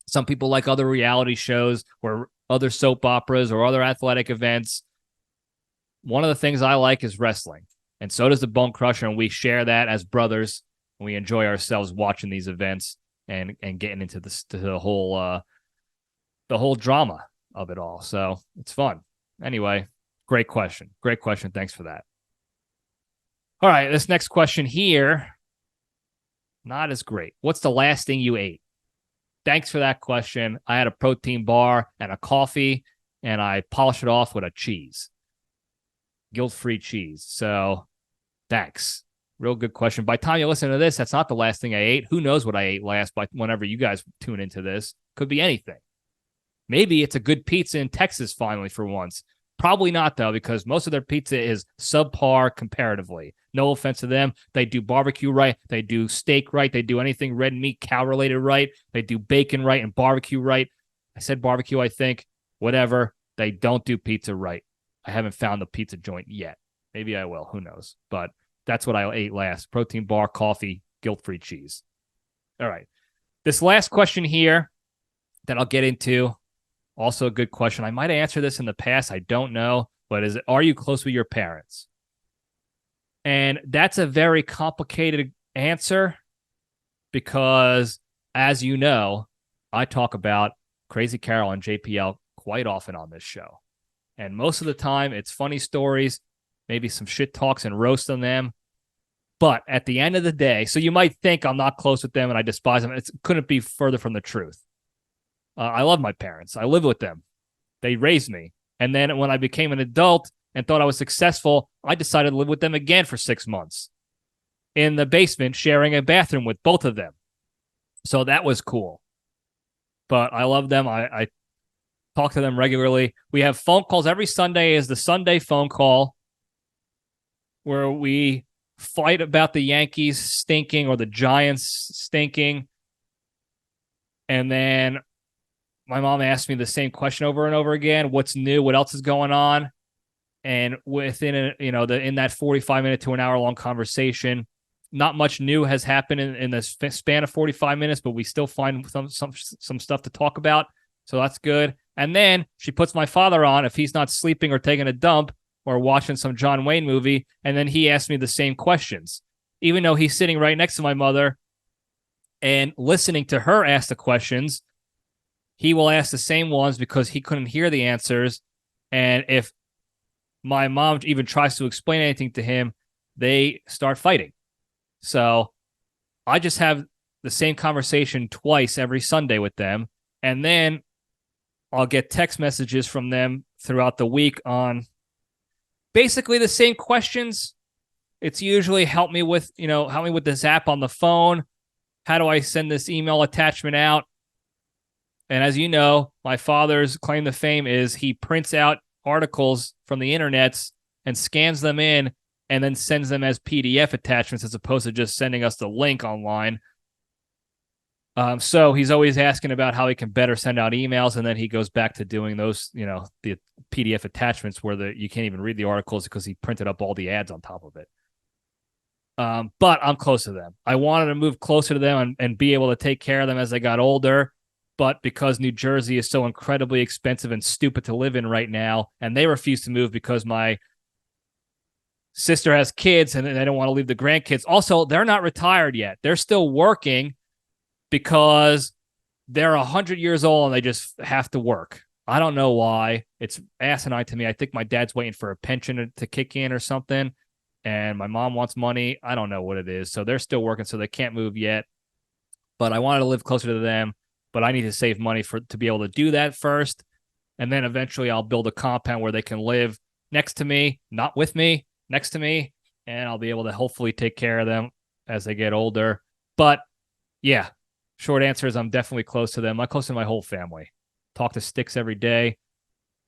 Some people like other reality shows or other soap operas or other athletic events. One of the things I like is wrestling, and so does the Bone Crusher, and we share that as brothers, and we enjoy ourselves watching these events and getting into the whole drama of it all. So it's fun. Anyway, great question. Great question. Thanks for that. All right, this next question here, not as great. What's the last thing you ate? Thanks for that question. I had a protein bar and a coffee, and I polished it off with a cheese. Guilt-free cheese. So thanks. Real good question. By the time you listen to this, that's not the last thing I ate. Who knows what I ate last by whenever you guys tune into this. Could be anything. Maybe it's a good pizza in Texas finally for once. Probably not, though, because most of their pizza is subpar comparatively. No offense to them. They do barbecue right. They do steak right. They do anything red meat, cow-related right. They do bacon right and barbecue right. I said barbecue, I think. Whatever. They don't do pizza right. I haven't found the pizza joint yet. Maybe I will. Who knows? But that's what I ate last. Protein bar, coffee, guilt-free cheese. All right. This last question here that I'll get into, also a good question. I might have answered this in the past. I don't know. But are you close with your parents? And that's a very complicated answer because, as you know, I talk about Crazy Carol and JPL quite often on this show. And most of the time, it's funny stories, maybe some shit talks and roast on them. But at the end of the day, so you might think I'm not close with them and I despise them. It couldn't be further from the truth. I love my parents. I live with them. They raised me. And then when I became an adult and thought I was successful, I decided to live with them again for 6 months in the basement, sharing a bathroom with both of them. So that was cool. But I love them. I talk to them regularly. We have phone calls. Every Sunday is the Sunday phone call where we fight about the Yankees stinking or the Giants stinking. And then my mom asked me the same question over and over again. What's new? What else is going on? And within in that 45-minute to an hour-long conversation, not much new has happened in the span of 45 minutes, but we still find some stuff to talk about. So that's good. And then she puts my father on if he's not sleeping or taking a dump or watching some John Wayne movie. And then he asks me the same questions, even though he's sitting right next to my mother and listening to her ask the questions. He will ask the same ones because he couldn't hear the answers. And if my mom even tries to explain anything to him, they start fighting. So I just have the same conversation twice every Sunday with them. And then I'll get text messages from them throughout the week on basically the same questions. It's usually help me with this app on the phone. How do I send this email attachment out? And as you know, my father's claim to fame is he prints out articles from the internets and scans them in and then sends them as PDF attachments as opposed to just sending us the link online. So he's always asking about how he can better send out emails, and then he goes back to doing those, the PDF attachments where you can't even read the articles because he printed up all the ads on top of it. But I'm close to them. I wanted to move closer to them and be able to take care of them as they got older. But because New Jersey is so incredibly expensive and stupid to live in right now, and they refuse to move because my sister has kids and they don't want to leave the grandkids. Also, they're not retired yet. They're still working because they're 100 years old and they just have to work. I don't know why. It's asinine to me. I think my dad's waiting for a pension to kick in or something, and my mom wants money. I don't know what it is. So they're still working, so they can't move yet. But I wanted to live closer to them, but I need to save money to be able to do that first. And then eventually I'll build a compound where they can live next to me, not with me, next to me, and I'll be able to hopefully take care of them as they get older. But yeah, short answer is I'm definitely close to them. I'm close to my whole family. Talk to Sticks every day.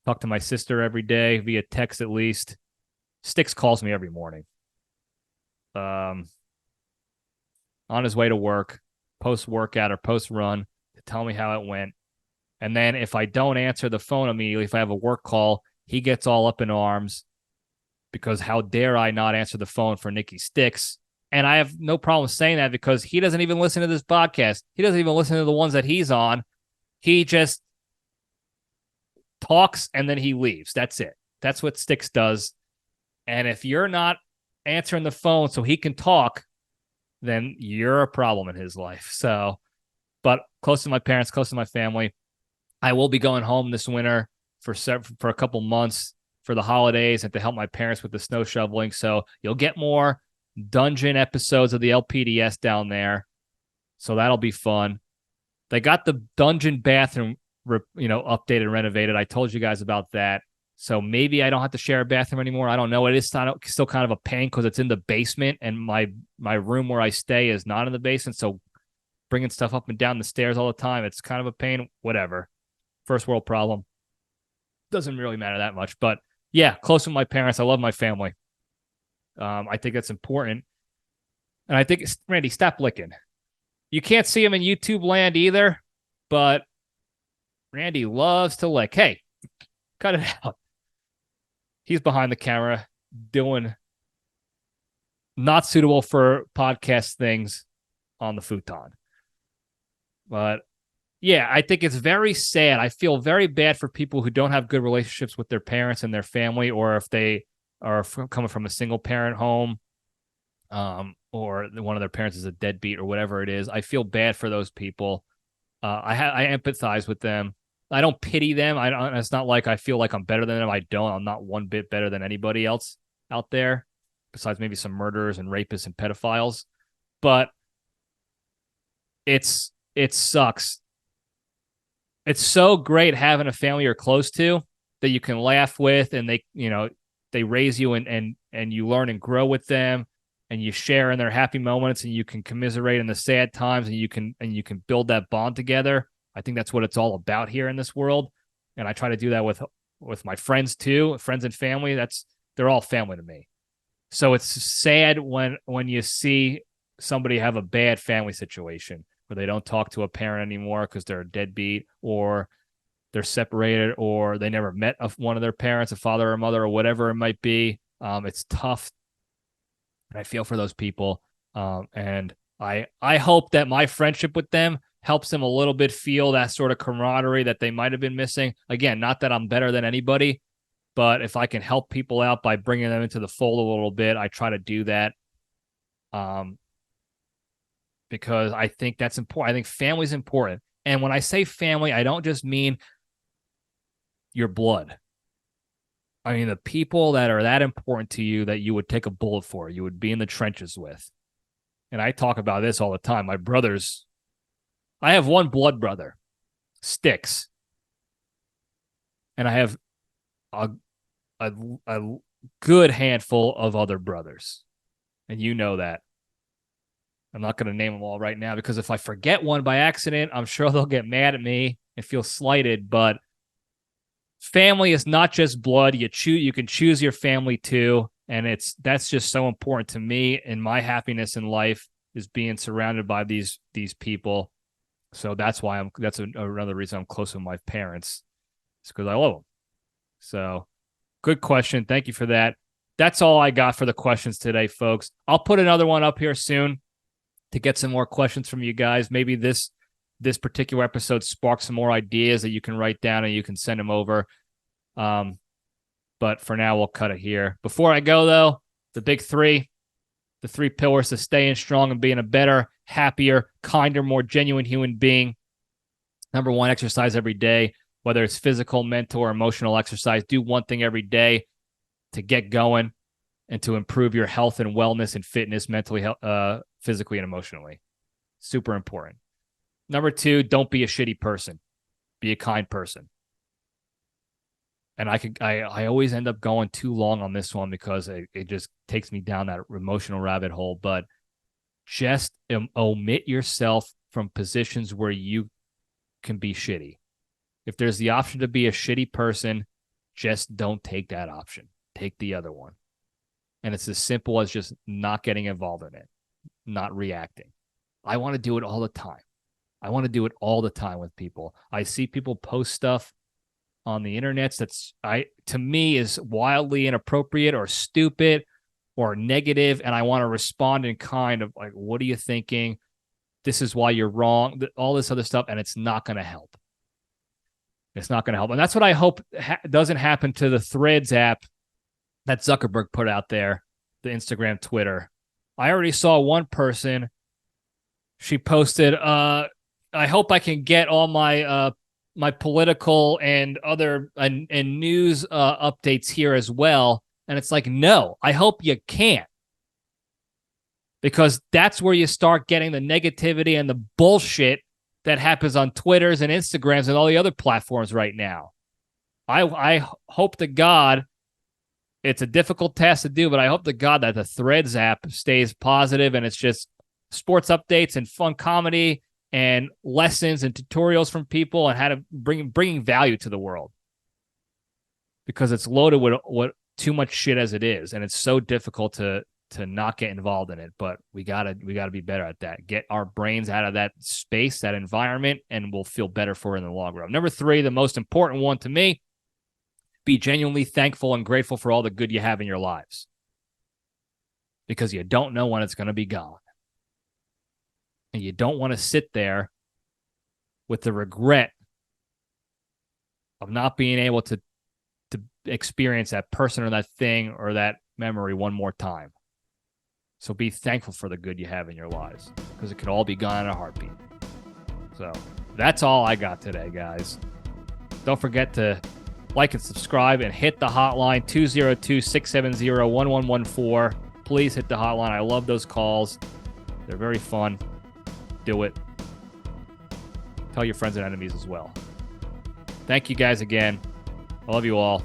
Talk to my sister every day, via text at least. Sticks calls me every morning. On his way to work, post-workout or post-run, to tell me how it went. And then if I don't answer the phone immediately, if I have a work call, he gets all up in arms because how dare I not answer the phone for Nicky Sticks? And I have no problem saying that because he doesn't even listen to this podcast. He doesn't even listen to the ones that he's on. He just talks and then he leaves. That's it. That's what Sticks does. And if you're not answering the phone so he can talk, then you're a problem in his life. So, but close to my parents, close to my family. I will be going home this winter for a couple months for the holidays and to help my parents with the snow shoveling. So you'll get more dungeon episodes of the LPDS down there. So that'll be fun. They got the dungeon bathroom, updated and renovated. I told you guys about that. So maybe I don't have to share a bathroom anymore. I don't know. It is still kind of a pain because it's in the basement and my room where I stay is not in the basement. So bringing stuff up and down the stairs all the time, it's kind of a pain. Whatever. First world problem. Doesn't really matter that much. But yeah, close with my parents. I love my family. I think that's important. And I think, Randy, stop licking. You can't see him in YouTube land either, but Randy loves to lick. Hey, cut it out. He's behind the camera doing not suitable for podcast things on the futon. But yeah, I think it's very sad. I feel very bad for people who don't have good relationships with their parents and their family, or if they are coming from a single parent home, or one of their parents is a deadbeat or whatever it is. I feel bad for those people. I empathize with them. I don't pity them. It's not like I feel like I'm better than them. I don't. I'm not one bit better than anybody else out there, besides maybe some murderers and rapists and pedophiles. But it sucks. It's so great having a family you're close to that you can laugh with, and they raise you and you learn and grow with them, and you share in their happy moments, and you can commiserate in the sad times, and you can build that bond together. I think that's what it's all about here in this world. And I try to do that with my friends too, friends and family. They're all family to me. So it's sad when you see somebody have a bad family situation where they don't talk to a parent anymore because they're a deadbeat, or they're separated, or they never met one of their parents, a father or mother, or whatever it might be. It's tough. And I feel for those people. And I hope that my friendship with them helps them a little bit feel that sort of camaraderie that they might have been missing. Again, not that I'm better than anybody, but if I can help people out by bringing them into the fold a little bit, I try to do that. Because I think that's important. I think family's important. And when I say family, I don't just mean your blood. I mean the people that are that important to you that you would take a bullet for, you would be in the trenches with. And I talk about this all the time. My brothers, I have one blood brother, Sticks. And I have a good handful of other brothers. And you know that. I'm not going to name them all right now because if I forget one by accident, I'm sure they'll get mad at me and feel slighted. But family is not just blood. You can choose your family too. And that's just so important to me, and my happiness in life is being surrounded by these people. So that's why that's another reason I'm close with my parents. It's because I love them. So good question. Thank you for that. that's all I got for the questions today, folks. I'll put another one up here soon to get some more questions from you guys. Maybe this particular episode sparks some more ideas that you can write down and you can send them over. But for now, we'll cut it here. Before I go, though, the big three, the 3 pillars to staying strong and being a better, happier, kinder, more genuine human being. Number 1, exercise every day, whether it's physical, mental, or emotional exercise. Do one thing every day to get going and to improve your health and wellness and fitness mentally, physically, and emotionally. Super important. Number 2, don't be a shitty person. Be a kind person. And I always end up going too long on this one because it just takes me down that emotional rabbit hole. But just omit yourself from positions where you can be shitty. If there's the option to be a shitty person, just don't take that option. Take the other one. And it's as simple as just not getting involved in it, not reacting. I want to do it all the time. I want to do it all the time with people. I see people post stuff on the internet that's to me is wildly inappropriate or stupid or negative, and I want to respond in kind of like, what are you thinking? This is why you're wrong, all this other stuff, and it's not going to help. It's not going to help. And that's what I hope doesn't happen to the Threads app that Zuckerberg put out there, the Instagram, Twitter. I already saw one person, she posted, I hope I can get all my my political and other and news updates here as well. And it's like, no, I hope you can't. Because that's where you start getting the negativity and the bullshit that happens on Twitters and Instagrams and all the other platforms right now. I hope to God, it's a difficult task to do, but I hope to God that the Threads app stays positive and it's just sports updates and fun comedy and lessons and tutorials from people and how to bringing value to the world, because it's loaded with what too much shit as it is, and it's so difficult to not get involved in it. But we gotta be better at that. Get our brains out of that space, that environment, and we'll feel better for it in the long run. Number 3, the most important one to me: be genuinely thankful and grateful for all the good you have in your lives, because you don't know when it's going to be gone. And you don't want to sit there with the regret of not being able to experience that person or that thing or that memory one more time. So be thankful for the good you have in your lives, because it could all be gone in a heartbeat. So that's all I got today, guys. Don't forget to like and subscribe and hit the hotline, 202-670-1114. Please hit the hotline. I love those calls. They're very fun. Do it. Tell your friends and enemies as well. Thank you guys again. I love you all.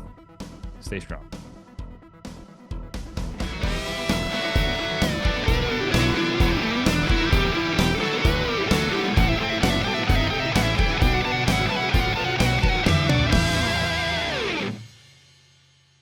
Stay strong.